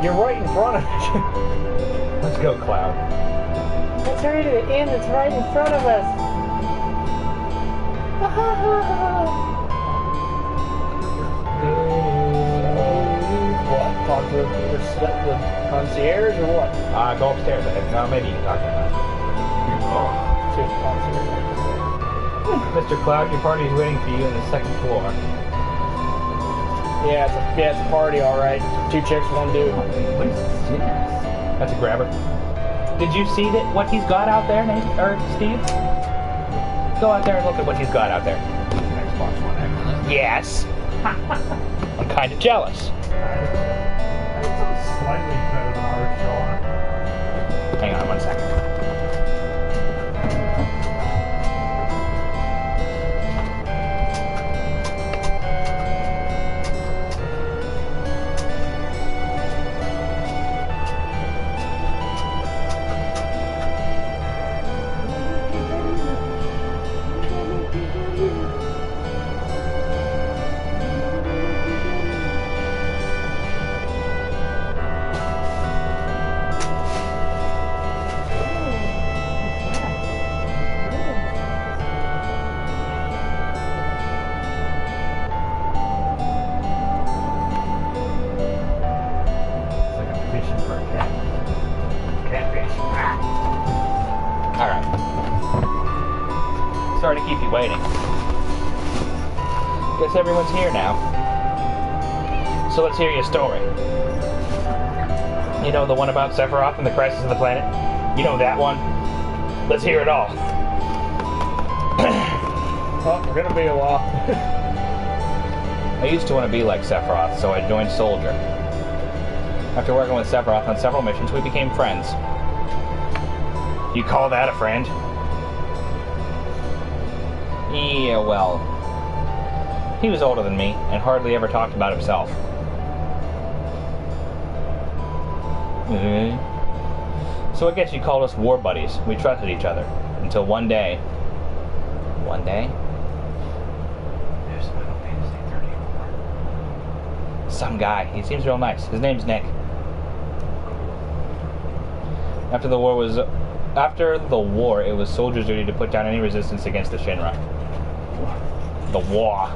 You're right in front of it. Let's go, Cloud. Let's hurry to the inn that's right in front of us. What? Talk to the concierge or what? Go upstairs. No, maybe you can talk to him. See what the concierge has to say. Mr. Cloud, your party is waiting for you on the second floor. Yeah, it's a party, all right. 2 chicks, 1 dude. What is this? That's a grabber. Did you see what he's got out there, Nate, or Steve? Go out there and look at what he's got out there. Xbox One X. Yes. I'm kind of jealous. It's slightly better than our Sean. Hang on 1 second. Sorry to keep you waiting. Guess everyone's here now. So let's hear your story. You know the one about Sephiroth and the crisis of the planet? You know that one? Let's hear it all. Oh, we're gonna be a while. I used to want to be like Sephiroth, so I joined Soldier. After working with Sephiroth on several missions, we became friends. You call that a friend? Yeah, well, he was older than me and hardly ever talked about himself. So I guess you called us war buddies. We trusted each other until one day. One day? Some guy. He seems real nice. His name's Nick. After the war, it was soldiers' duty to put down any resistance against the Shinra. The war.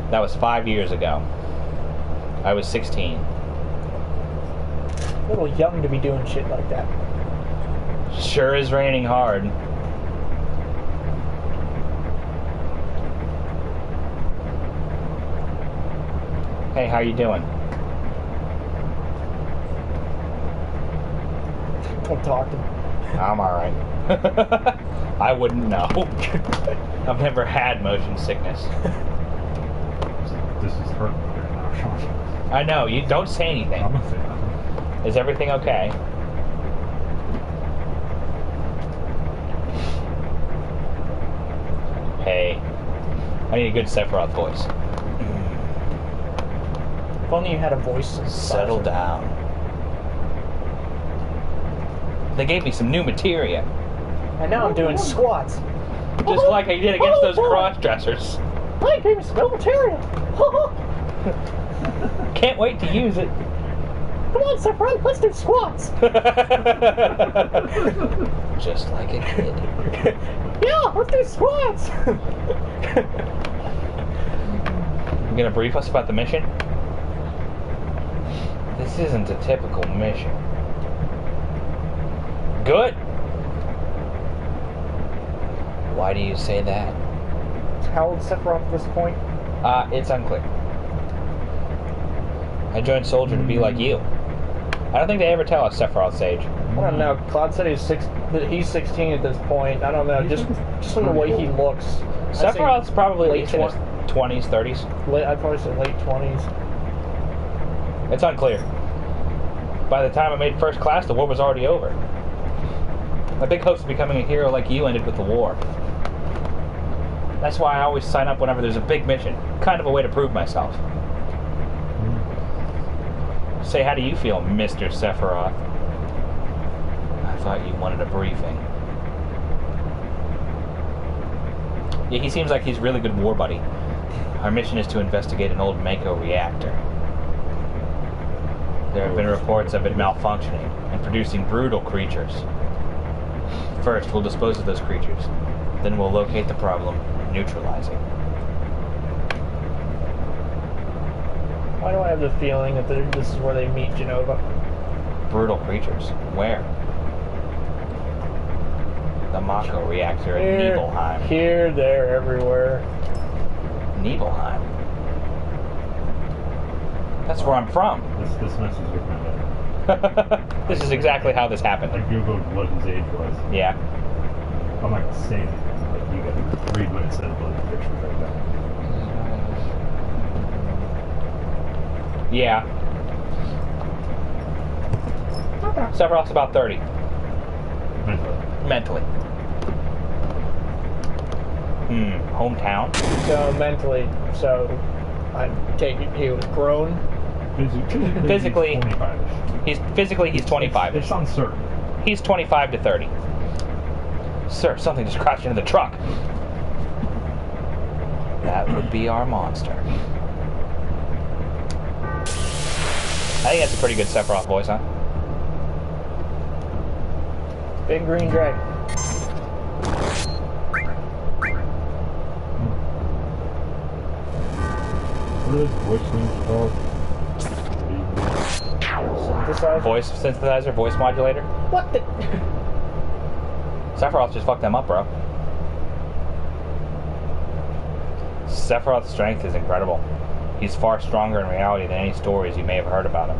That was 5 years ago. I was 16. A little young to be doing shit like that. Sure is raining hard. Hey, how you doing? Don't talk to me. I'm alright. I wouldn't know. I've never had motion sickness. This is hurting me right now, Sean. I know, you don't say anything. I'm gonna say nothing. Is everything okay? Hey, I need a good Sephiroth voice. If only you had a voice. Settle down. They gave me some new materia. And now I'm doing squats. Just like I did against those cross-dressers. I gave me some new material. Can't wait to use it. Come on, Sephiroth, let's do squats. Just like a kid. Yeah, let's do squats. You gonna brief us about the mission? This isn't a typical mission. Good. Why do you say that? How old is Sephiroth at this point? It's unclear. I joined Soldier to be like you. I don't think they ever tell us Sephiroth's age. I don't know. Cloud said he's 16 at this point. I don't know. Just from the way he looks. Sephiroth's probably late in his 20s, 30s. I'd probably say late 20s. It's unclear. By the time I made first class, the war was already over. My big hopes of becoming a hero like you ended with the war. That's why I always sign up whenever there's a big mission. Kind of a way to prove myself. Say, how do you feel, Mr. Sephiroth? I thought you wanted a briefing. Yeah, he seems like he's a really good war buddy. Our mission is to investigate an old Mako reactor. There have been reports of it malfunctioning and producing brutal creatures. First, we'll dispose of those creatures. Then we'll locate the problem and neutralize it. Why do I have the feeling that this is where they meet Genova? Brutal creatures. Where? The Mako reactor at Nibelheim. Here, there, everywhere. Nibelheim? That's where I'm from. This message is looking at This is exactly how this happened. I googled what his age was. Yeah. I'm not gonna say anything, but you gotta read what it says below the picture right now. Yeah. Sephiroth's about 30. Mentally. Hometown? So mentally, I take it he was grown. Physically, he's 25-ish. he's 25. It's uncertain. He's 25 to 30. Sir, something just crashed into the truck. That would be our monster. I think that's a pretty good Sephiroth voice, huh? Big green dragon. What are those voice things called? Synthesizer. Voice synthesizer, voice modulator. What the? Sephiroth just fucked them up, bro. Sephiroth's strength is incredible. He's far stronger in reality than any stories you may have heard about him.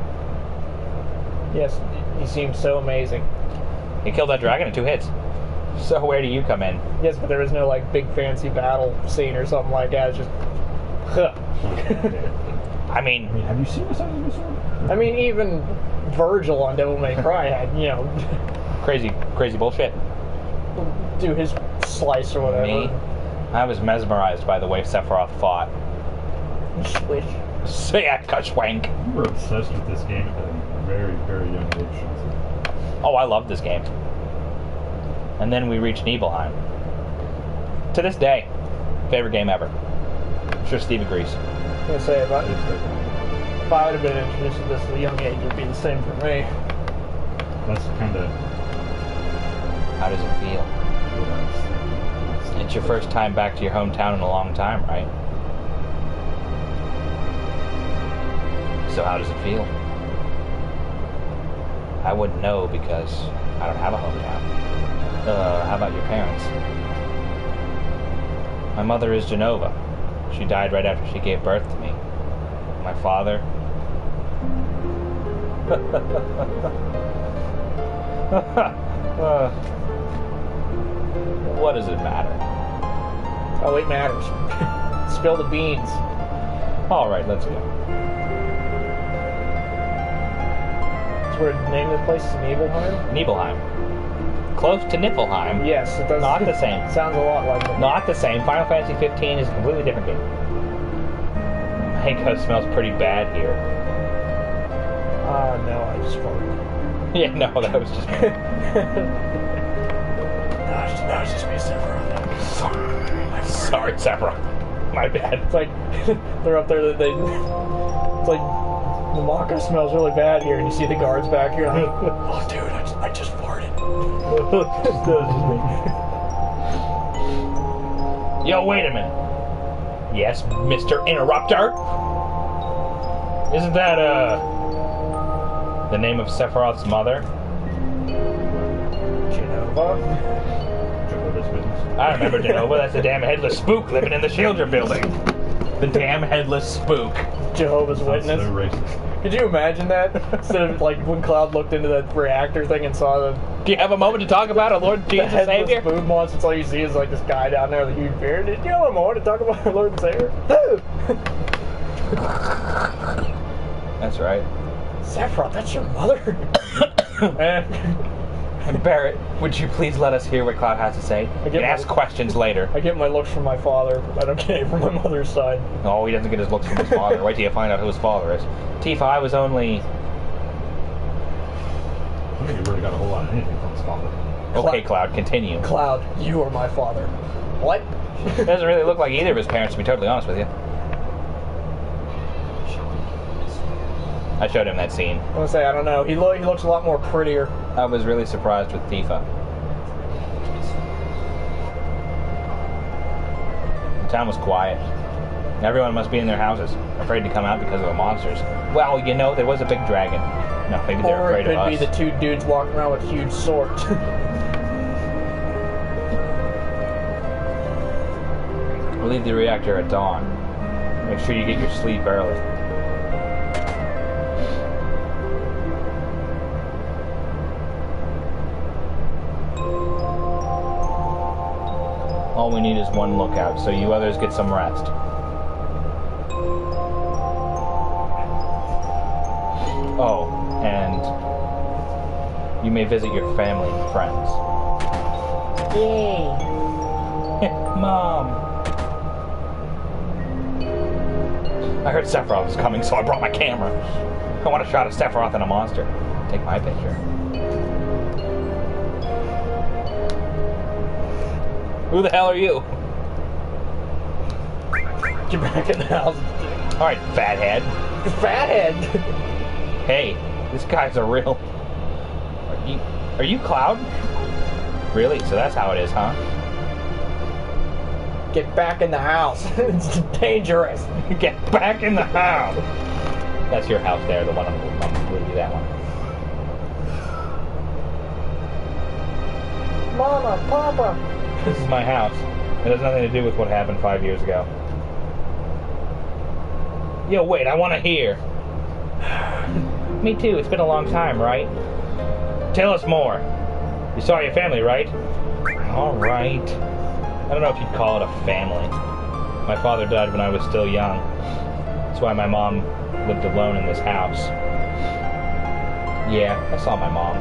Yes, he seems so amazing. He killed that dragon in 2 hits. So where do you come in? Yes, but there was no like big fancy battle scene or something like that. It's just, huh. I mean, have you seen the size of this one? I mean, even Virgil on Devil May Cry had, crazy bullshit. do his slice or whatever. Me? I was mesmerized by the way Sephiroth fought. Swish. So yeah, Kushwank. You were obsessed with this game at a very, very young age. Oh, I love this game. And then we reached Nibelheim. To this day, favorite game ever. I'm sure Steve agrees. I'm gonna say if I would have been introduced to this at a young age, it'd be the same for me. That's kind of... How does it feel? It's your first time back to your hometown in a long time, right? So how does it feel? I wouldn't know because I don't have a hometown. How about your parents? My mother is Genova. She died right after she gave birth to me. My father... what does it matter? Oh, it matters. Spill the beans. Alright, let's go. That's where the name of the place is Nibelheim? Nibelheim. Close to Niflheim. Yes, it does. Not the same. Sounds a lot like it. Not the same. Final Fantasy 15 is a completely different game. Mako smells pretty bad here. No, I just farted. Yeah, no, that was just me. No, it's just me, Sephiroth. Sorry, Sephiroth. My bad. It's like, they're up there, it's like, the Mako smells really bad here, and you see the guards back here, like, oh, dude, I just farted. Yo, wait a minute. Yes, Mr. Interrupter? Isn't that, the name of Sephiroth's mother? Genova? I remember Genova. That's the damn headless spook living in the shield you're building. The damn headless spook. Jehovah's Witness. So racist. Could you imagine that? Instead of like when Cloud looked into that reactor thing and saw the Do you have a moment to talk about our Lord Jesus headless Savior? food monster, it's all you see is like this guy down there with a huge beard. Did you have a moment to talk about our Lord and Savior? That's right. Sephiroth, that's your mother? And Barrett, would you please let us hear what Cloud has to say? You can ask questions later. I get my looks from my father. I don't get it from my mother's side. Oh, he doesn't get his looks from his father. Wait till you find out who his father is. Tifa, I was only... I think he really got a whole lot of anything from his father. Okay, Cloud, continue. Cloud, you are my father. What? It doesn't really look like either of his parents, to be totally honest with you. I showed him that scene. I want to say, I don't know. He looks a lot more prettier. I was really surprised with Tifa. The town was quiet. Everyone must be in their houses, afraid to come out because of the monsters. Well, you know, there was a big dragon. No, maybe they're Or it afraid of could us. be the two dudes walking around with huge swords. We'll leave the reactor at dawn. Make sure you get your sleep early. All we need is one lookout, so you others get some rest. Oh, and you may visit your family and friends. Yay! Mom! I heard Sephiroth was coming, so I brought my camera. I want a shot of Sephiroth and a monster. Take my picture. Who the hell are you? Get back in the house. Alright, fathead. Fathead! Hey, this guy's a real... Are you Cloud? Really? So that's how it is, huh? Get back in the house. It's dangerous. Get back in the house! That's your house there, the one I'm with you, that one. Mama, Papa. This is my house. It has nothing to do with what happened 5 years ago. Yo, wait, I want to hear. Me too, it's been a long time, right? Tell us more. You saw your family, right? Alright. I don't know if you'd call it a family. My father died when I was still young. That's why my mom lived alone in this house. Yeah, I saw my mom.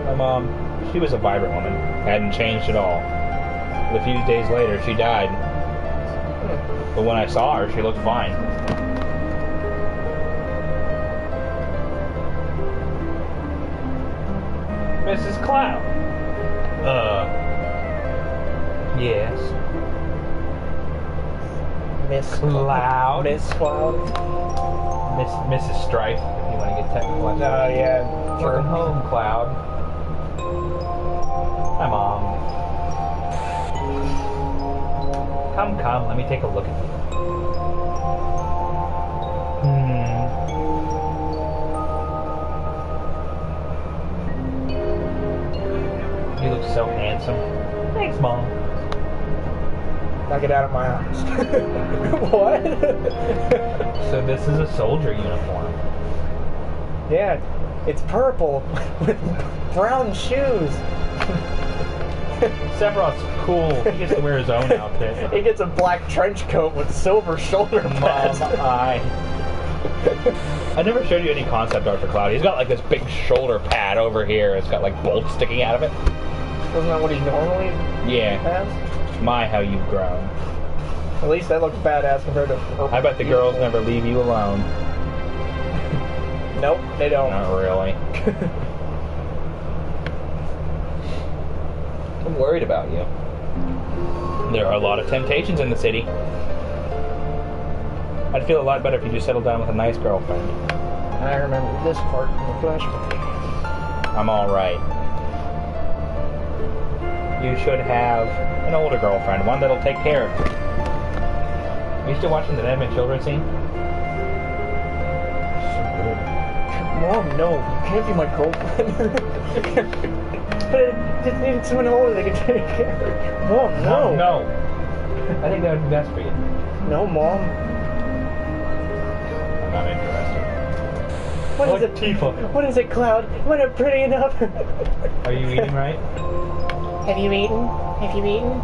My mom, she was a vibrant woman. Hadn't changed at all. But a few days later, she died. But when I saw her, she looked fine. Mrs. Cloud. Yes. Miss Cloud. Miss Cloud. Mrs. Strife, if you want to get technical. Oh, yeah. Welcome home, Cloud. Hi, Mom. Come, let me take a look at you. You look so handsome. Thanks, Mom. Now get out of my house. What? So this is a soldier uniform. Yeah, it's purple with brown shoes. Sephiroth's cool. He gets to wear his own outfit. He gets a black trench coat with silver shoulder pads. I never showed you any concept art for Cloud. He's got like this big shoulder pad over here. It's got like bolts sticking out of it. Isn't that what he normally has? My, how you've grown. At least that looks badass compared to... I bet the girls never leave you alone. Nope, they don't. Not really. I'm worried about you. There are a lot of temptations in the city. I'd feel a lot better if you just settled down with a nice girlfriend. I remember this part in the flashback. I'm alright. You should have an older girlfriend, one that'll take care of you. Are you still watching the Dead Man Children scene? Mom, no, you can't be my girlfriend. But I just needed someone older that could take care of it. Mom, no. No. I think that would be best for you. No, Mom. I'm not interested. What is Like it? Tifa. What is it, Cloud? Am I not pretty enough? Are you eating right? Have you eaten? Have you eaten?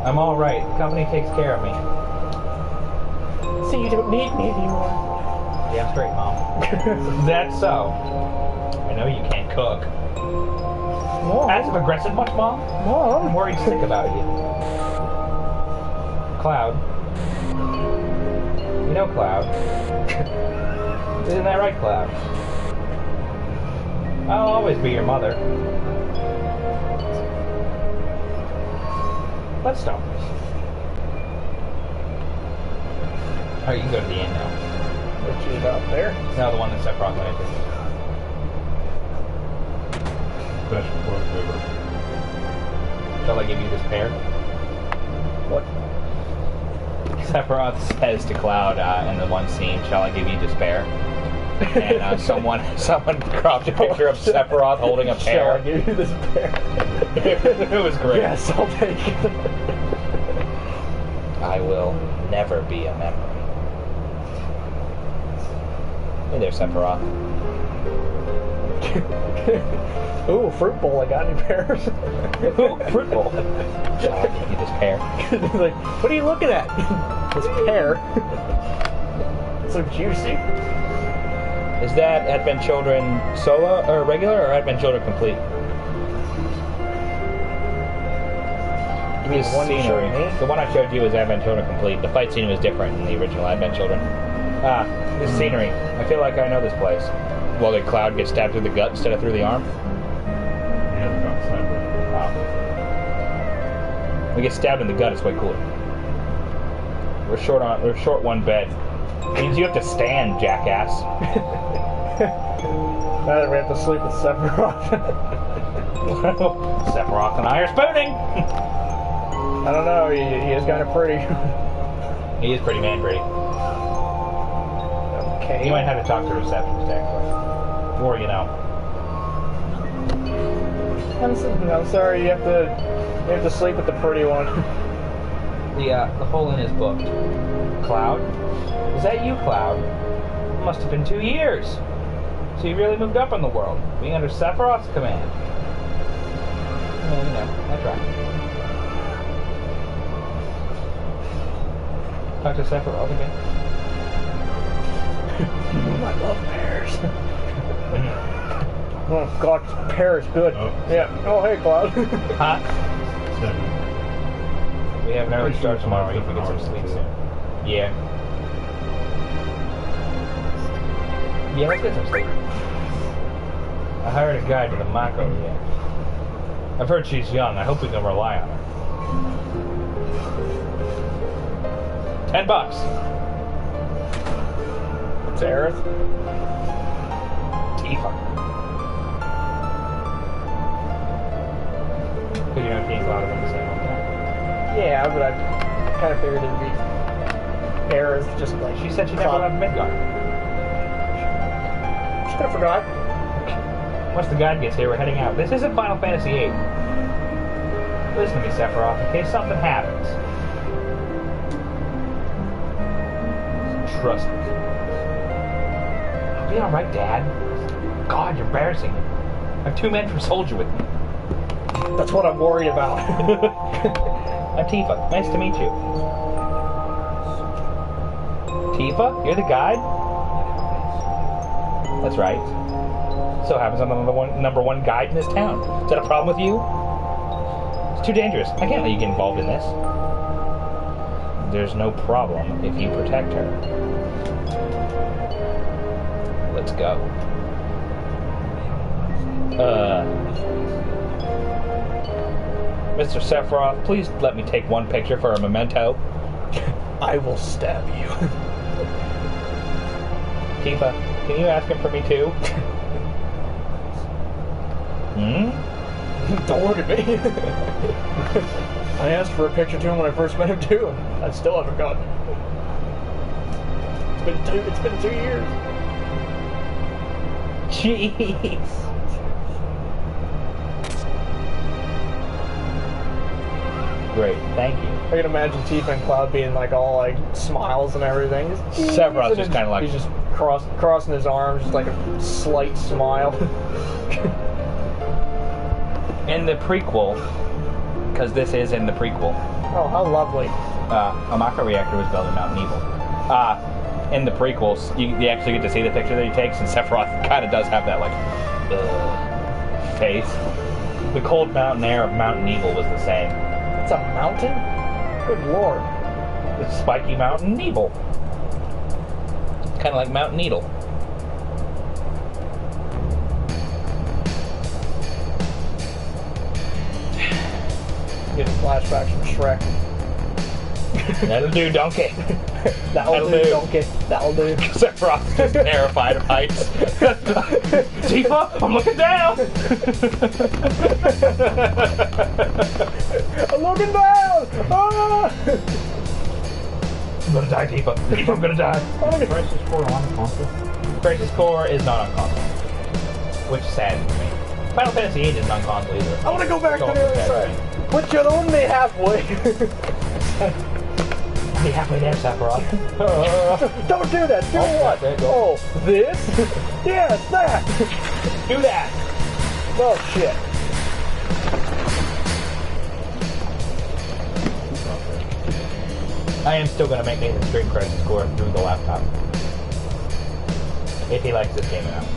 I'm alright. The company takes care of me. So you don't need me anymore. Yeah, straight, Mom. That's so. I know you can't cook. Mom. Passive aggressive much, Mom? Mom. I'm worried sick about you. Cloud. You know Cloud. Isn't that right, Cloud? I'll always be your mother. Let's stop this. Alright, you can go to the end now. Which is out there. No, the one that Sephiroth went into. Special for the river. Shall I give you this pair? What? Sephiroth says to Cloud in the one scene, "Shall I give you despair?" And someone cropped a picture of Sephiroth holding a Shall I pear. give you this pear? It was great. Yes, I'll take it. I will never be a memory. Hey there, Sephiroth. Ooh, fruit bowl, I got any pears? Ooh, fruit bowl. Shall I give you this pear? He's like, what are you looking at? This pear. It's so juicy. Is that Advent Children solo or regular or Advent Children complete? You mean the one you showed me? The one I showed you was Advent Children complete. The fight scene was different in the original Advent Children. This scenery. I feel like I know this place. Well, the Cloud gets stabbed through the gut instead of through the arm. Yeah, they're not separate. Wow. We get stabbed in the gut. It's way cooler. We're short one bed. Means you have to stand, jackass. Now that we have to sleep with Sephiroth. Sephiroth and I are spooning. I don't know, he is kind of pretty. He is pretty man pretty. Okay. You might have to talk to receptionist actually. Or I'm sorry, you have to sleep with the pretty one. the hole in is booked. Cloud? Is that you, Cloud? It must have been 2 years. So you really moved up in the world, being under Sephiroth's command. Well, that's right. Talk to Sephiroth again. I love pears. Oh god, pear is good. Oh. Yeah. Oh hey, Cloud. Huh? 7. We have an early start tomorrow. You can get some sleep soon. Yeah. Yeah, let's get some sleep. I hired a guide to the Mako yet. I've heard she's young. I hope we can rely on her. $10. It's Aerith. Tifa. Because you know King Cloud are in the same one. Yeah, but I kind of figured it'd be Aerith, just like She said she never left Midgard. Just kind of forgot. Once the guide gets here, we're heading out. This isn't Final Fantasy VIII. Listen to me, Sephiroth, in case something happens. Trust me. I'll be alright, Dad. God, you're embarrassing me. I have 2 men from Soldier with me. That's what I'm worried about. I'm Tifa. Nice to meet you. Tifa? You're the guide? That's right. So happens I'm the number one guide in this town. Is that a problem with you? It's too dangerous. I can't let you get involved in this. There's no problem if you protect her. Let's go. Mr. Sephiroth, please let me take one picture for a memento. I will stab you. Tifa, can you ask him for me too? Hmm? Don't look at me. I asked for a picture to him when I first met him too, and I still haven't gotten it. It's been 2 years. Jeez. Great, thank you. I can imagine Tifa and Cloud being like all like smiles and everything. Sephiroth's just kind of like... He's just crossing his arms, just like a slight smile. In the prequel, because this is in the prequel, Oh, how lovely. a Mako reactor was built in Mount Evil. In the prequels, you actually get to see the picture that he takes, and Sephiroth kind of does have that, like, face. The cold mountain air of Mount Evil was the same. It's a mountain? Good lord. The spiky Mountain Evil. Kind of like Mount Needle. Getting flashbacks from Shrek. That'll do, donkey. That'll do, donkey. That'll do. Sephiroth's just terrified of heights. Tifa, I'm looking down! I'm looking down! Ah! I'm gonna die, Tifa. Tifa, I'm gonna die. Crisis Core on console? Crisis Core is not on console. Which saddens me. Final Fantasy VIII isn't on console either. I want to go back to Don't the other upset side. me. Put you only halfway. Be halfway there, Sephiroth. Don't do that. Do Oh, what? okay, go. Oh, this? Yes, that. Do that! Oh, shit. I am still gonna make Nathan stream Crisis Core through the laptop. If he likes this game enough.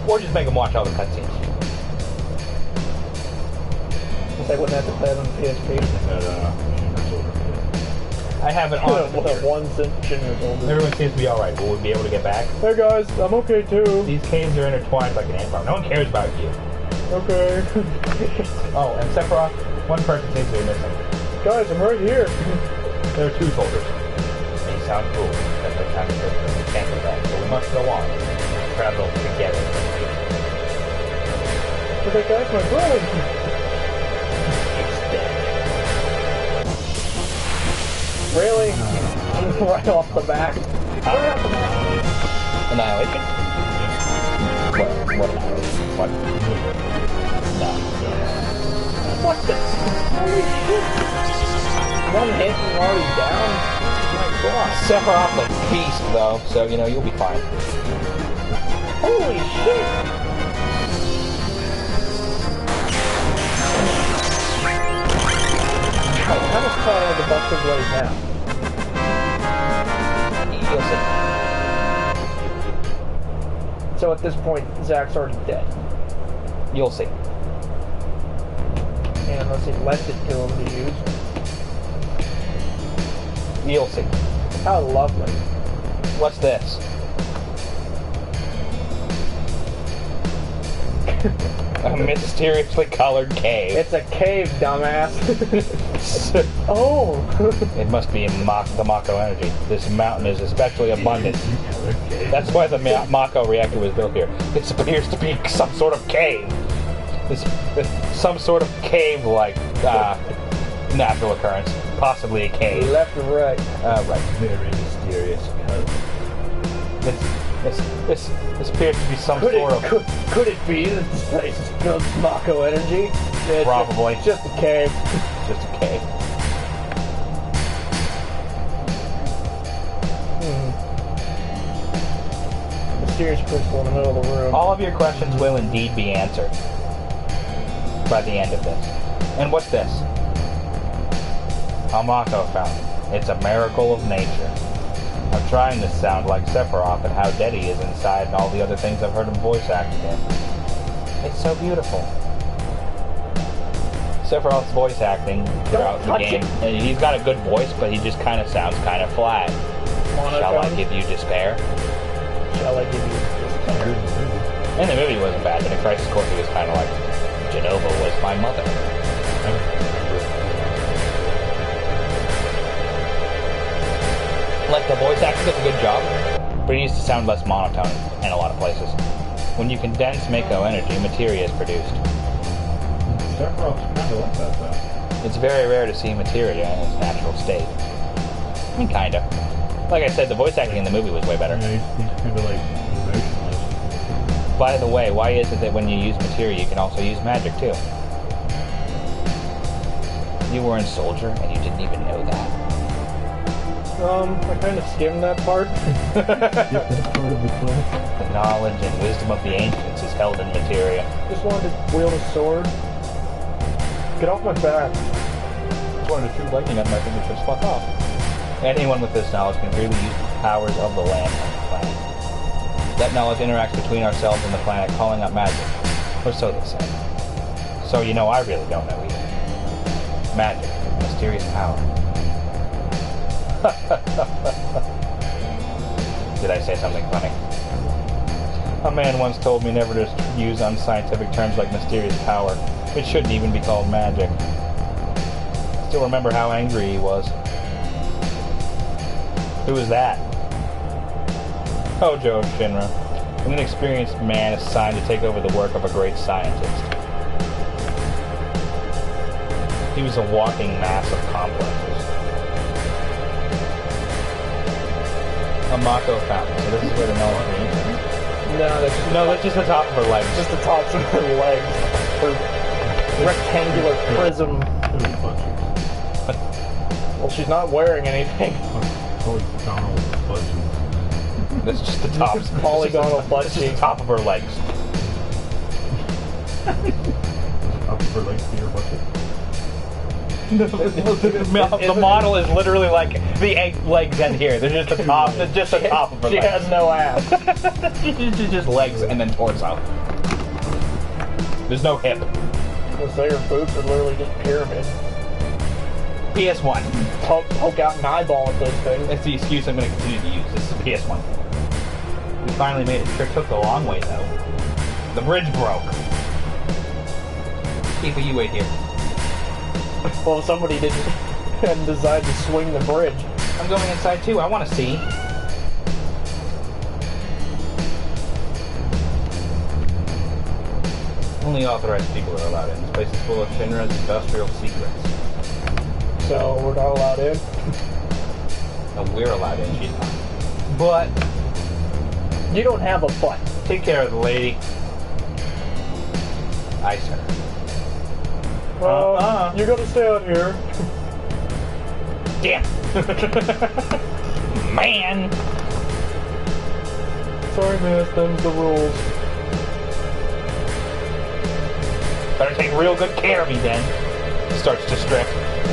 Or just make him watch all the cutscenes. They wouldn't have to play it on the PSP. I have it on. One years old. Everyone seems to be alright. Will we be able to get back? Hey guys, I'm okay too. These caves are intertwined like an ant farm. No one cares about you. Okay. Oh, and Sephiroth, one person seems to be missing. Guys, I'm right here. There are two soldiers. They sound cool. That's what time it is. We can't go back, so we must go on. Travel together. But that guy's my brother. He's dead. Really? Right off the back. Annihilation? What annihilation? What? No. What the? Holy shit! One hit and already down? My god. Sephiroth's a beast, though, so, you know, you'll be fine. Holy shit! Alright, how much time are the Buster Blade now? You'll see. So at this point, Zack's already dead. You'll see. And unless he left it to him to use. You'll see. How lovely. What's this? A mysteriously colored cave. It's a cave, dumbass. Oh! It must be in the Mako energy. This mountain is especially abundant. That's why the Mako reactor was built here. This appears to be some sort of cave. This some sort of cave-like natural occurrence. Possibly a cave. Left or right? Right. Very mysterious color. This appears to be some Could sort of... Could it be that this place is filled with Mako energy? It's Probably. Just a cave. Just a cave. Mysterious crystal in the middle of the room. All of your questions will indeed be answered by the end of this. And what's this? A Mako fountain. It's a miracle of nature. I'm trying to sound like Sephiroth and how dead he is inside and all the other things I've heard him voice acting in. It's so beautiful. Sephiroth's voice acting throughout the game. And he's got a good voice, but he just kind of sounds kind of flat. Shall I give you despair? Shall I give you despair? And the movie wasn't bad, but in Crisis Core he was kind of like, Genova was my mother. Like, the voice actor does a good job, but it needs to sound less monotone in a lot of places. When you condense Mako energy, materia is produced. Sephiroth's kind of like that, though. It's very rare to see materia in its natural state. I mean, kinda. Like I said, the voice acting in the movie was way better. Yeah, he's kind of like emotionless. By the way, why is it that when you use materia, you can also use magic too? You were in Soldier, and you didn't even know that. I kind of skimmed that part. That's part of the play. The knowledge and wisdom of the ancients is held in materia. Just wanted to wield a sword. Get off my back. Just wanted to shoot lightning at my fingertips. Fuck off. Anyone with this knowledge can freely use the powers of the land and the planet. That knowledge interacts between ourselves and the planet, calling up magic. Or so they say. So you know I really don't know either. Magic. Mysterious power. Did I say something funny? A man once told me never to use unscientific terms like mysterious power. It shouldn't even be called magic. Still remember how angry he was. Who is that? Hojo of Shinra. An inexperienced man assigned to take over the work of a great scientist. He was a walking mass of complexes. A Mako fountain. So this is where the knowledge meets. No, that's just the top of her legs. Just the tops of her legs. Her rectangular prism. Well, she's not wearing anything. Polygonal butt cheeks. That's just the top. Polygonal butt That's just cheeks. the top of her legs. Up for like your butt cheeks. The model is literally like the legs end here. They're just the top. They're just the top of her She legs. has no ass. Just legs and then torso. There's no hip. I'll say her boobs are literally just pyramids. PS1. Poke out an eyeball at this thing. That's the excuse I'm going to continue to use. This is a PS1. We finally made it. Sure took the long way though. The bridge broke. Keep you wait here. Well, somebody didn't and decided to swing the bridge. I'm going inside too. I want to see. Only authorized people are allowed in. This place is full of Shinra's industrial secrets. So we're not allowed in. No, we're allowed in. She's not. But You don't have a butt. take care of the lady. I sir. You gotta stay out here. Damn. Man. Sorry, miss. Them's the rules. Better take real good care of me then. Starts to strip.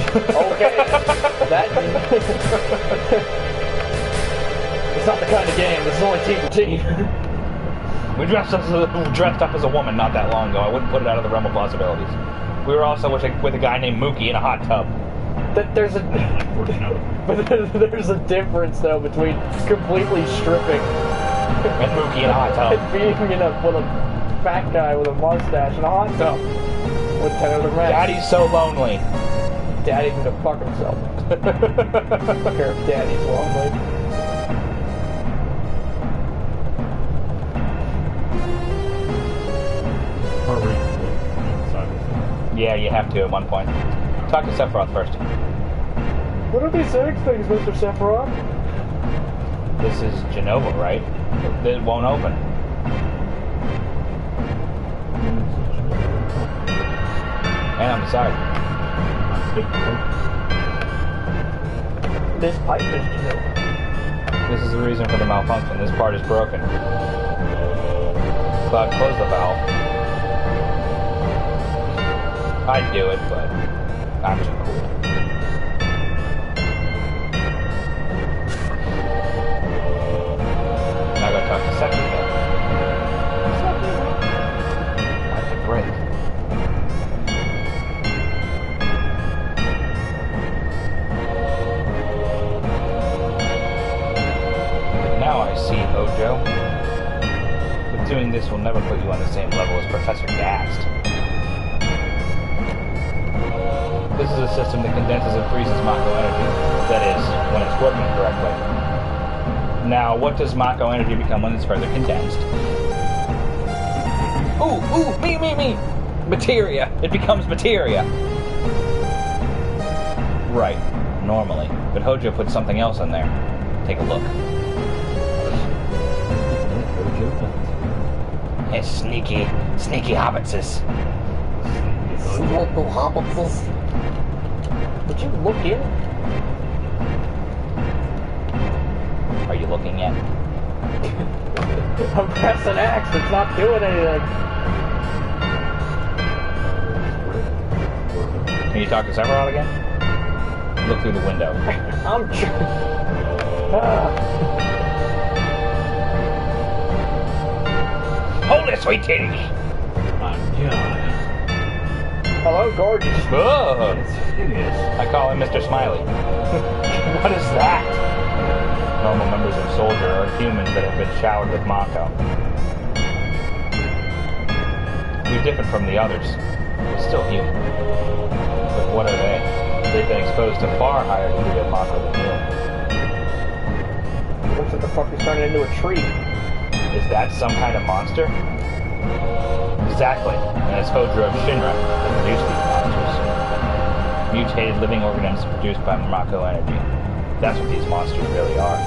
Okay. That. It's not the kind of game. This is only team to team. We dressed up as a woman not that long ago. I wouldn't put it out of the realm of possibilities. We were also with a guy named Mookie in a hot tub. There's a difference though between completely stripping And Mookie in a hot tub. and being with a fat guy with a mustache in a hot tub with 10 other men. Daddy's so lonely. Daddy can go fuck himself. I don't care if Daddy's lonely. Yeah, you have to at one point. Talk to Sephiroth first. What are these egg things, Mr. Sephiroth? This is Genova, right? It won't open. And on the side. This pipe is Genova. This is the reason for the malfunction. This part is broken. Cloud, close the valve. I'd do it, but I'm too cool. Now I gotta talk to Seki again. Why'd it break? But now I see, Hojo. But doing this will never put you on the same level as Professor Gast. This is a system that condenses and freezes Mako energy. That is, when it's working correctly. Now, what does Mako energy become when it's further condensed? Ooh, me! Materia! It becomes materia! Right, normally. But Hojo put something else in there. Take a look. It's sneaky hobbitses. Local hobbitses. Would you look in? Are you looking yet? I'm pressing X. It's not doing anything. Can you talk to Sephiroth again? Look through the window. I'm trying. Holy sweet titties! My God. Hello, gorgeous. Ugh. It's hideous. I call him Mr. Smiley. What is that? Normal members of Soldier are humans that have been showered with Mako. We're different from the others. We're still human. But what are they? They've been exposed to far higher degree of Mako than you. what the fuck is turning into a tree? Is that some kind of monster? Exactly. And it's Hodra of Shinra that produced these monsters. Mutated living organisms produced by Mako energy. That's what these monsters really are.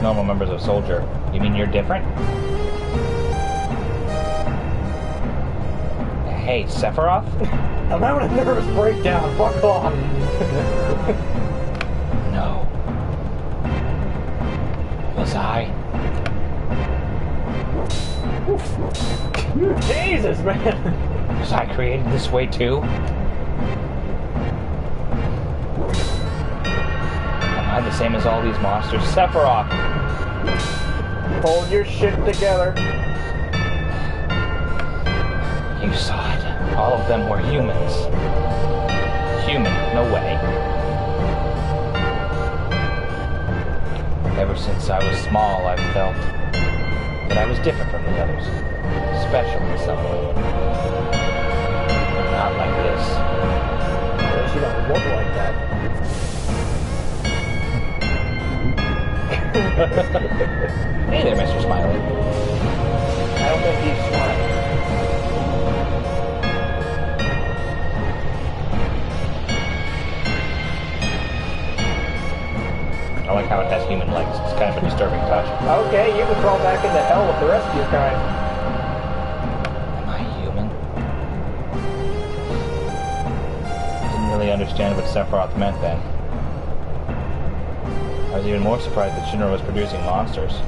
Normal members of Soldier. You mean you're different? Hey, Sephiroth? I'm having a nervous breakdown. Fuck off. No. Was I? Jesus, man. Was I created this way too? Am I the same as all these monsters? Sephiroth! Hold your shit together. You saw it. All of them were humans. Human, no way. Ever since I was small, I've felt that I was different from the others. Special in some way. Not like this. At least you don't look like that. Hey there, Mr. Smiley. I don't think he's smiling. I like how it has human legs. It's kind of a disturbing touch. Okay, you can crawl back into hell with the rest of your kind. Am I human? I didn't really understand what Sephiroth meant then. I was even more surprised that Shinra was producing monsters.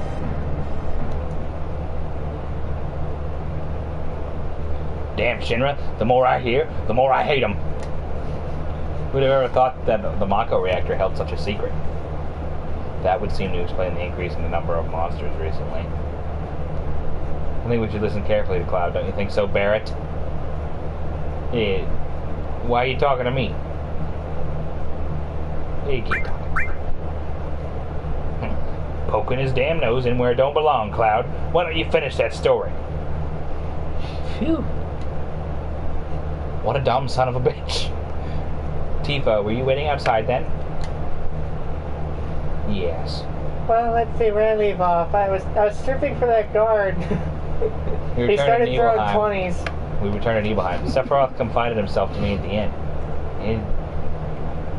Damn Shinra, the more I hear, the more I hate them. Who'd have ever thought that the Mako reactor held such a secret? That would seem to explain the increase in the number of monsters recently. I think we should listen carefully to Cloud, don't you think so, Barrett? Yeah. Why are you talking to me? Yeah, you keep talking. Poking his damn nose in where it don't belong, Cloud. Why don't you finish that story? Phew. What a dumb son of a bitch. Tifa, were you waiting outside then? Yes. Well, let's see where I leave off. I was stripping for that guard. He started throwing 20s. We returned to Nibelheim. Sephiroth confided himself to me at the end. He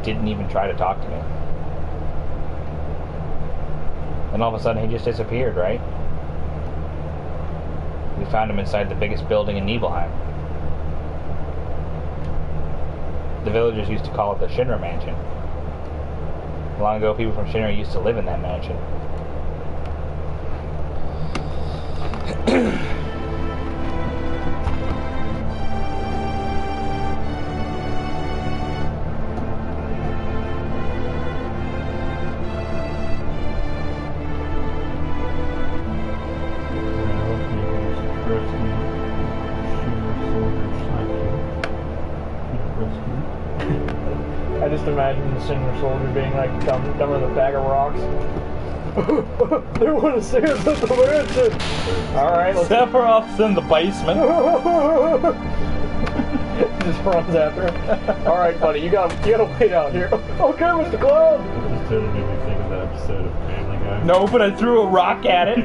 didn't even try to talk to me. And all of a sudden he just disappeared, right? We found him inside the biggest building in Nibelheim. The villagers used to call it the Shinra Mansion. Long ago, people from Shinra used to live in that mansion. I just imagine the Shinra soldier being like dumber than a bag of rocks. They want to see us at the mansion. Alright, let's Sephiroth's in the basement. just runs after him. Alright, buddy, you gotta wait out here. Okay, Mr. Cloud. It just totally made me think of that episode of Family Guy. No, but I threw a rock at it.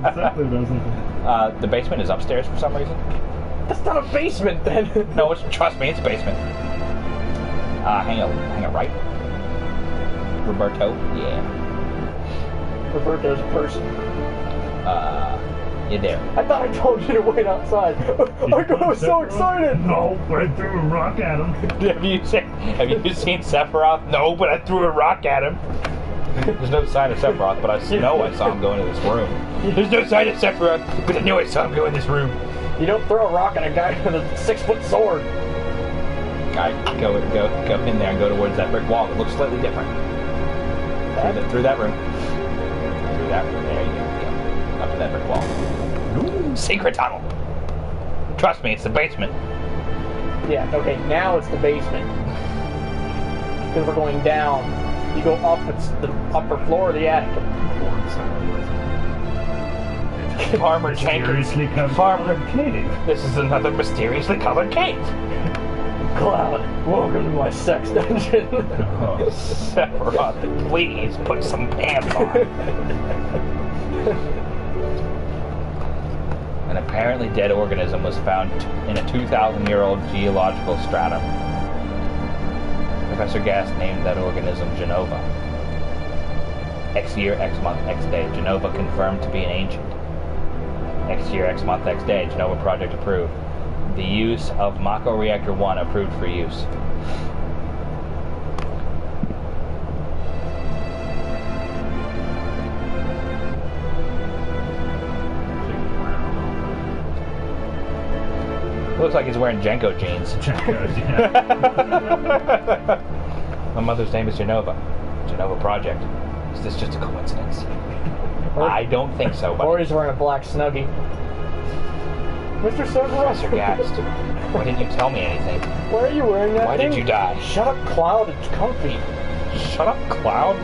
Exactly, doesn't it? The basement is upstairs for some reason. That's not a basement then. No, trust me, it's a basement. Hang a right. Roberto, yeah. Roberto's a person. You're there. I thought I told you to wait outside. I was so excited. No, but I threw a rock at him. Have you seen Sephiroth? No, but I threw a rock at him. There's no sign of Sephiroth, but I know I saw him go into this room. There's no sign of Sephiroth, but I know I saw him go in this room. You don't throw a rock at a guy with a 6-foot sword. Alright, go in there and go towards that brick wall. It looks slightly different. Through that room. Through that room. There you go. Yeah. Up to that brick wall. Ooh. Secret tunnel. Trust me, it's the basement. Yeah, okay, now it's the basement. Because we're going down. You go up, it's the upper floor of the attic. Farmer Jenkins. Farmer cave. This is another mysteriously colored cave. Cloud, welcome to my sex dungeon. Oh. Sephiroth, please put some pants on. An apparently dead organism was found in a 2,000-year-old geological stratum. Professor Gass named that organism Genova. X year, X month, X day. Genova confirmed to be an ancient. X year, X month, X day. Genova project approved. The use of Mako Reactor 1 approved for use. Looks like he's wearing Jenko jeans. Jenkos, yeah. My mother's name is Genova. Genova Project. Is this just a coincidence? I don't think so, but... Or he's wearing a black Snuggie. Mr. Sephiroth. Professor Gast, why didn't you tell me anything? Why are you wearing that Why thing? did you die? Shut up, Cloud. It's comfy. Shut up, Cloud.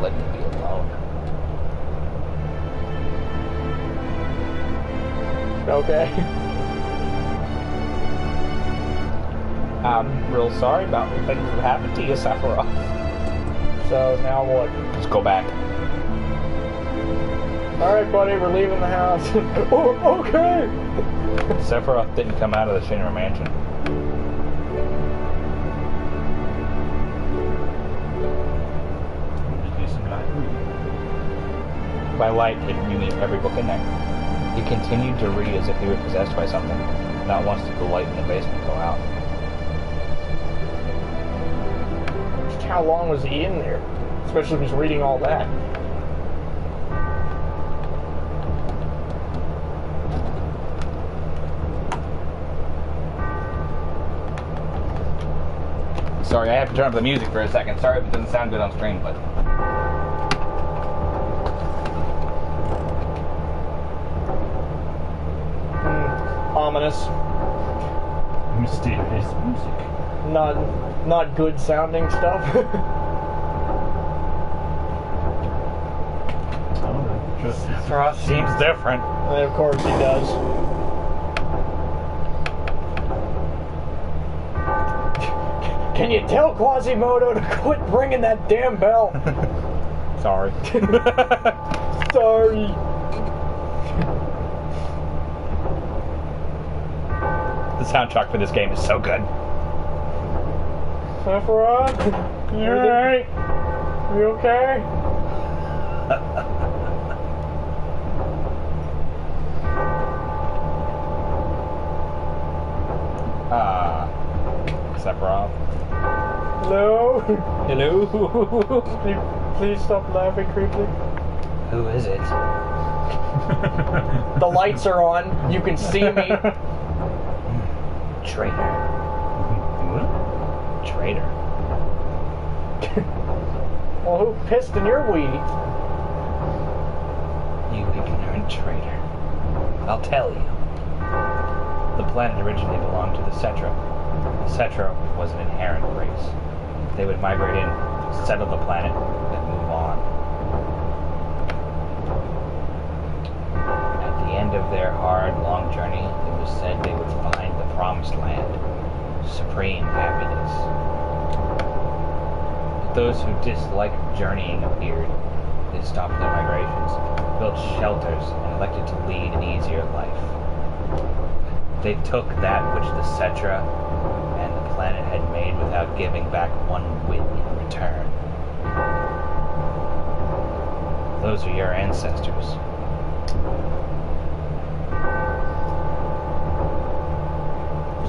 Let me be alone. Okay. I'm real sorry about the things that happened to you, Sephiroth. So now what? Let's go back. Alright, buddy, we're leaving the house. Oh, okay! Sephiroth didn't come out of the Shinra mansion. By light, you mean every book in there. He continued to read as if he were possessed by something. Not once did the light in the basement go out. Just how long was he in there? Especially if he's reading all that. Sorry, I have to turn up the music for a second. Sorry if it doesn't sound good on stream, but... Ominous. Mysterious music. Not good sounding stuff. Sephiroth seems different. And of course he does. Can you tell Quasimodo to quit ringing that damn bell? Sorry. Sorry. The soundtrack for this game is so good. Sephiroth? You alright? You okay? Sephiroth. Hello? Hello? Please stop laughing creepily. Who is it? The lights are on. You can see me. Traitor. What? Traitor. Well, who pissed in your weed? You ignorant traitor. I'll tell you. The planet originally belonged to the Cetra. The Cetra was an inherent race. They would migrate in, settle the planet, then move on. At the end of their hard, long journey, it was said they would find the Promised Land. Supreme happiness. But those who disliked journeying appeared. They stopped their migrations, built shelters, and elected to lead an easier life. They took that which the Cetra and the planet had made without giving back one whit in return. Those are your ancestors.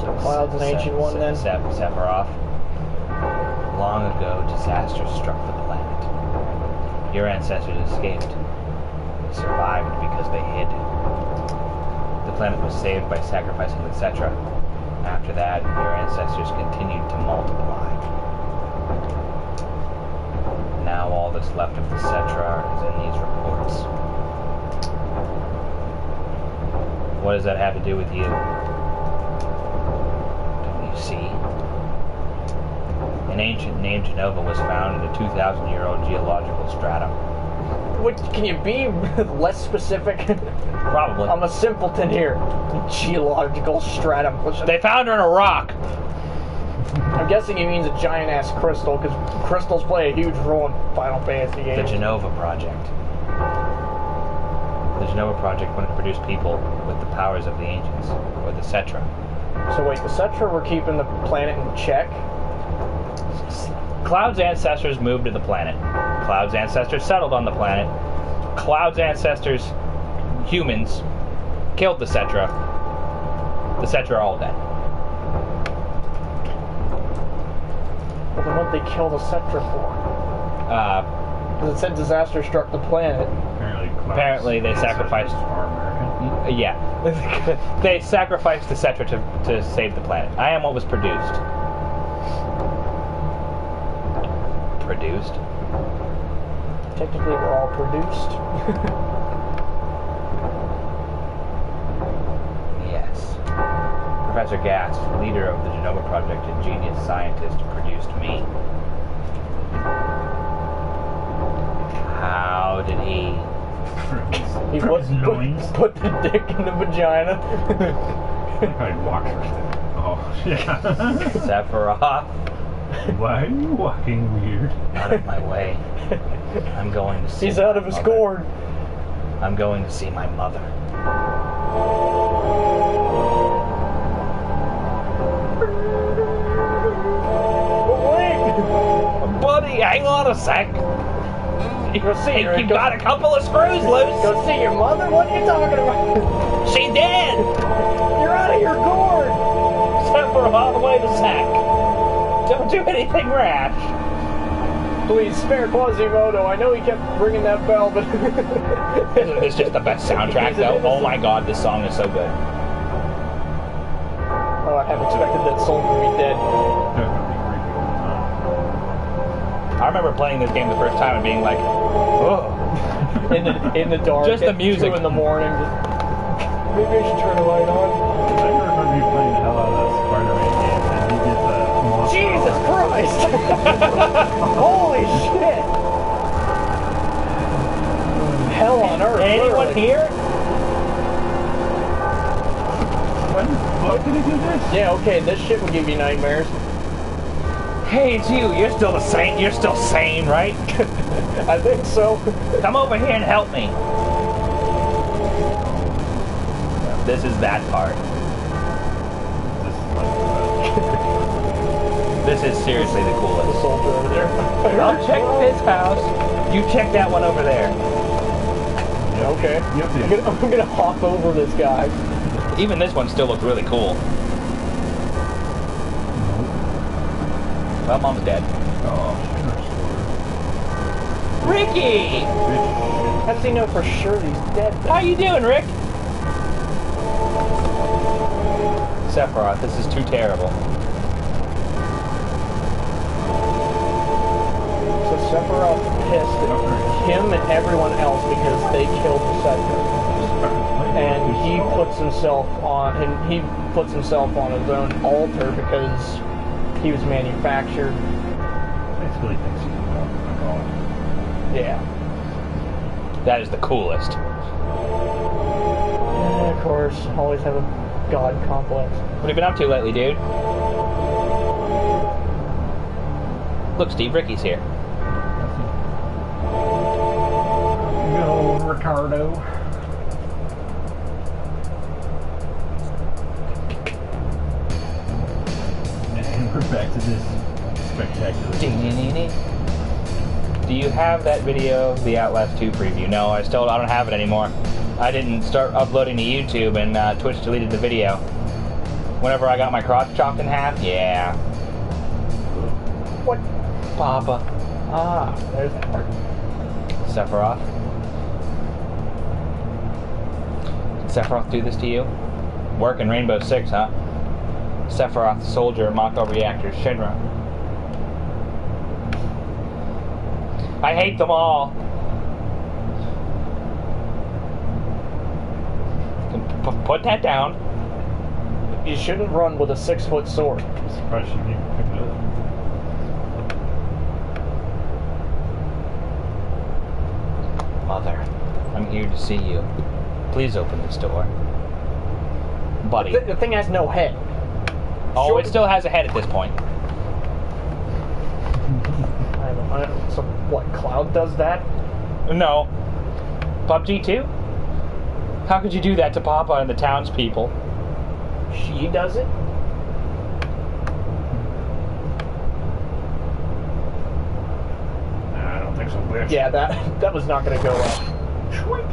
So Cloud's an ancient one then? Sephiroth. Long ago, disaster struck the planet. Your ancestors escaped. They survived because they hid. The planet was saved by sacrificing the Cetra. After that, your ancestors continued to multiply. Now all that's left of the Cetra is in these reports. What does that have to do with you? Don't you see? In An ancient named Genova was found in a 2,000-year-old geological stratum. What, can you be less specific? Probably. I'm a simpleton here. Geological stratum. They found her in a rock. I'm guessing he means a giant-ass crystal, because crystals play a huge role in Final Fantasy games. The Genova Project. The Genova Project wanted to produce people with the powers of the ancients, or the Cetra. So wait, the Cetra were keeping the planet in check? Cloud's ancestors moved to the planet. Cloud's ancestors settled on the planet. Cloud's ancestors, humans, killed the Cetra. The Cetra are all dead. Well, then what'd they kill the Cetra for? Because it said disaster struck the planet. Apparently they sacrificed... Yeah. They sacrificed the Cetra to save the planet. I am what was produced. Produced? Technically, we're all produced. Yes. Professor Gass, leader of the Genova Project and genius scientist, produced me. How did he... He put the dick in the vagina. I'd walk first. Oh, yeah. Sephiroth. Why are you walking weird? Out of my way. I'm going to see He's out of his gourd. I'm going to see my mother. Wait! Buddy, hang on a sec. Go see her. You've got a couple of screws loose. Go see your mother? What are you talking about? She's dead. You're out of your gourd. Sephiroth, wait a sec. Don't do anything rash. Please spare Quasimodo. I know he kept ringing that bell, but It's just the best soundtrack, though. Oh my god, this song is so good. Oh, I have expected that soul to be dead. I remember playing this game the first time and being like, oh. in the dark. Just the at music. 2 in the morning. Maybe I should turn the light on. I remember you playing the hell out of that Spider-Man game, and you get the... Jesus Christ! Holy shit! Hell on earth. Anyone literally. here? When the fuck did he do this? Yeah, okay, this shit would give you nightmares. Hey, it's you. You're still the same. You're still sane, right? I think so. Come over here and help me. This is that part. This is seriously the The coolest. soldier over there. I'll check this house. You check that one over there. Yep. Okay. Yep. I'm gonna hop over this guy. Even this one still looks really cool. Well, Mom's dead. Oh, Ricky! How does he know for sure he's dead? How you doing, Rick? Sephiroth, this is too terrible. So Sephiroth pissed at him and everyone else because they killed the Cetra. And he puts himself on his own altar because he was manufactured. Basically thinks he's a god. Yeah. That is the coolest. And of course, always have a god complex. What have you been up to lately, dude? Look, Steve, Ricky's here. Go, Ricardo. And we're back to this spectacular. Do you have that video, the Outlast 2 preview? No, I don't have it anymore. I didn't start uploading to YouTube, and Twitch deleted the video. Whenever I got my crotch chopped in half, yeah. What? Papa. Ah, there's that part. Sephiroth. Did Sephiroth do this to you? Work in Rainbow Six, huh? Sephiroth, soldier, Mako reactor, Shinra. I hate them all. Put that down. You shouldn't run with a 6-foot sword. I'm surprised she didn't pick it up. Mother, I'm here to see you. Please open this door. Buddy. The thing has no head. Oh, Sure. it still has a head at this point. So what, Cloud does that? No. PUBG 2? How could you do that to Papa and the townspeople? She does it? Nah, I don't think so, bitch. Yeah, that was not gonna go well.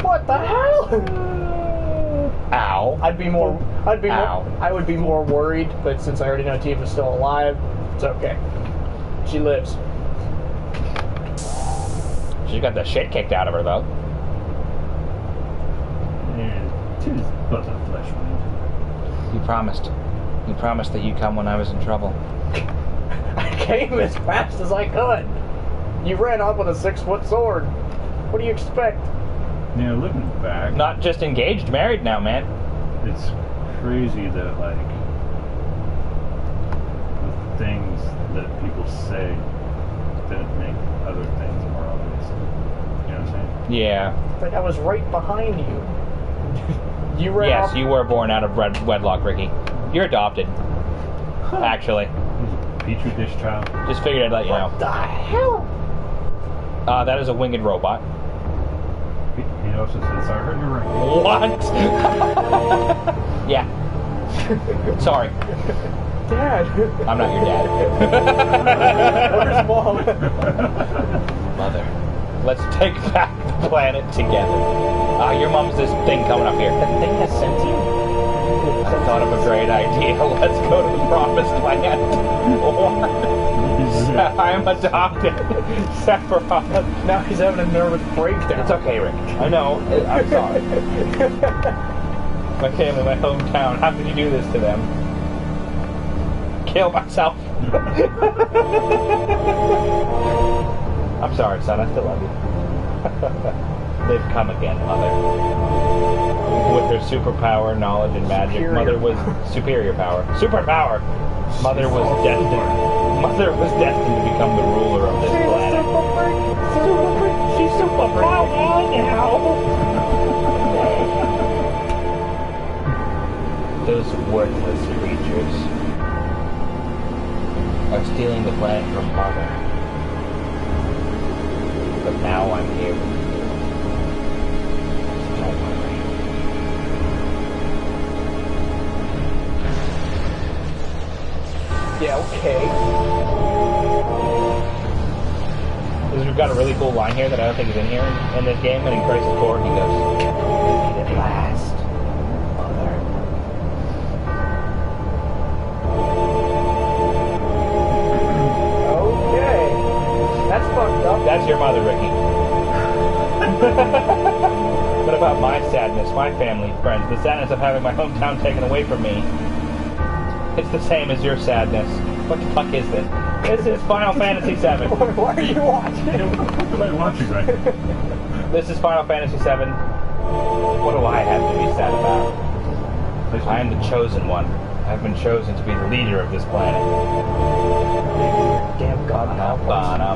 What the hell? Ow. I would be more worried, but since I already know Tifa's still alive, it's okay. She lives. She got the shit kicked out of her, though. And tis but a flesh wound. You promised. You promised that you'd come when I was in trouble. I came as fast as I could. You ran off with a 6-foot sword. What do you expect? Yeah, looking back, Not just engaged, married now, man. it's crazy that, like, the things that people say didn't make other things more obvious. You know what I'm saying? Yeah. But I was right behind you. You ran Yes, off. you were born out of wedlock, Ricky. You're adopted. Actually. Petri dish child. Just figured I'd let you know. What the hell? That is a winged robot. He also said, sorry, I heard you right. What? Yeah. Sorry. Dad. I'm not your dad. Where's Mom? Mother. Let's take back the planet together. Your mom's this thing coming up here. That thing has sentient? I thought of a great idea. Let's go to the promised land. I'm adopted. Sephiroth. Now he's having a nervous breakdown. It's okay, Rick. I know. I'm sorry. My family, my hometown. How could you do this to them? Kill myself. I'm sorry, son. I still love you. They've come again, Mother. With her superpower, knowledge, and magic. Superior. Mother was superior power. Superpower. Mother was destined. Mother was destined to become the ruler of this planet. She's super power now. Those worthless creatures are stealing the planet from Mother. But now I'm here with you. Don't worry. Yeah, okay. We've got a really cool line here that I don't think is in here in this game. When he breaks the cord, he goes, "We meet at last, Mother." Okay. That's fucked up. That's your mother, Ricky. What about my sadness, my family, friends, the sadness of having my hometown taken away from me? It's the same as your sadness. What the fuck is this? This is Final Fantasy VII. Why are you watching? What are you watching, right? This is Final Fantasy VII. What do I have to be sad about? I am the chosen one. I've been chosen to be the leader of this planet. Damn god. Ba-na.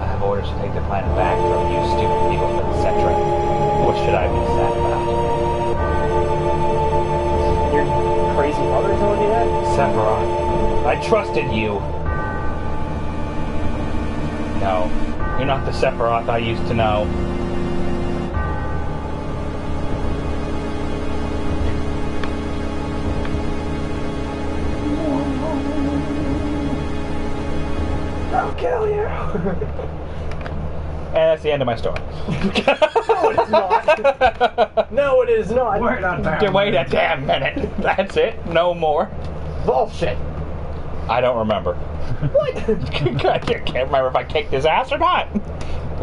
I have orders to take the planet back from you stupid people, etc. What should I be sad about? Your crazy mother telling you that? Sephiroth, I trusted you. No, you're not the Sephiroth I used to know. I'll kill you. And that's the end of my story. No, it is not. No, it is not. Wait a damn minute. That's it? No more? Bullshit. I don't remember. What? I can't remember if I kicked his ass or not.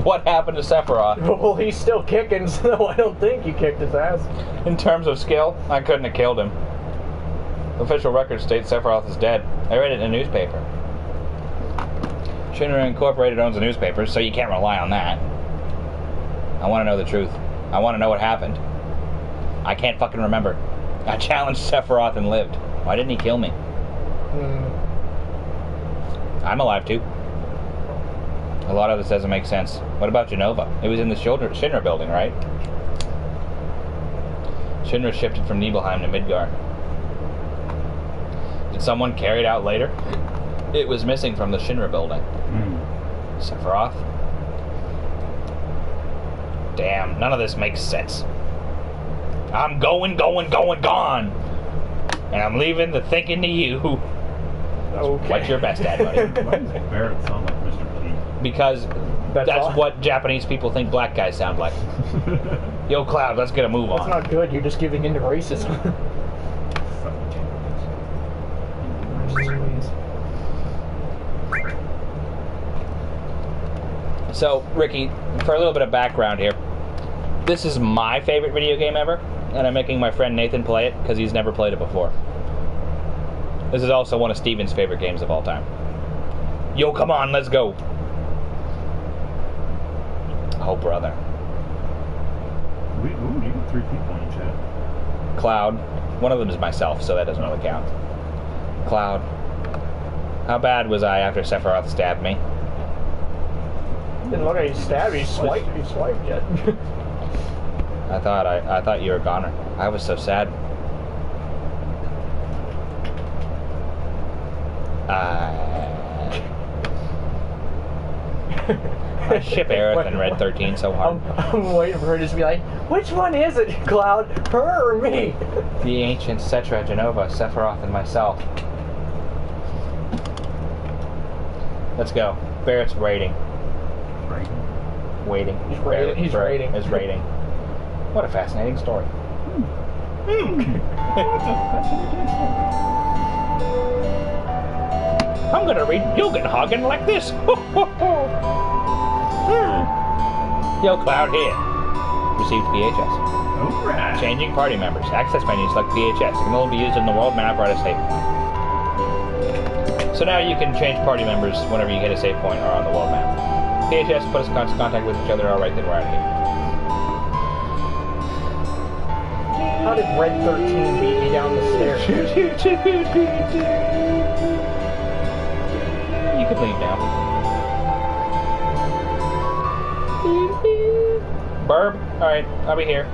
What happened to Sephiroth? Well, he's still kicking, so I don't think you kicked his ass. In terms of skill, I couldn't have killed him. Official records state Sephiroth is dead. I read it in a newspaper. Shinra Incorporated owns the newspaper, so you can't rely on that. I want to know the truth. I want to know what happened. I can't fucking remember. I challenged Sephiroth and lived. Why didn't he kill me? I'm alive too. A lot of this doesn't make sense. What about Genova? It was in the Shinra building, right? Shinra shifted from Nibelheim to Midgar. Did someone carry it out later? It was missing from the Shinra building. Sephiroth? Damn, none of this makes sense. I'm going, gone! And I'm leaving the thinking to you. Okay. What's your best at, buddy? Why does Barrett sound like Mr. P? Because that's what Japanese people think black guys sound like. Yo, Cloud, let's get a move That's on. not good. You're just giving in to racism. So, Ricky, for a little bit of background here, this is my favorite video game ever, and I'm making my friend Nathan play it because he's never played it before. This is also one of Steven's favorite games of all time. Yo, come on, let's go. Oh, brother. You got 3 people in chat. Cloud. One of them is myself, so that doesn't really count. Cloud. How bad was I after Sephiroth stabbed me? Didn't look like he stabbed. He swiped yet. I thought you were a goner. I was so sad. I ship Aerith and Red 13 so hard. I'm waiting for her to just be like, which one is it, Cloud? Her or me? The ancient Cetra, Genova, Sephiroth, and myself. Let's go. Barrett's rating. Waiting. He's rating. He's rating. Is rating. What a fascinating story. I'm gonna read Jugendhagen like this. Yo, Cloud here. Received PHS. Alright. Changing party members. Access menus like PHS. It can only be used in the world map or at a save point. So now you can change party members whenever you hit a save point or on the world map. PHS put us in contact with each other. Alright, then we're out of here. How did Red 13 beat me down the stairs? You can leave now. Burb? Alright, I'll be here.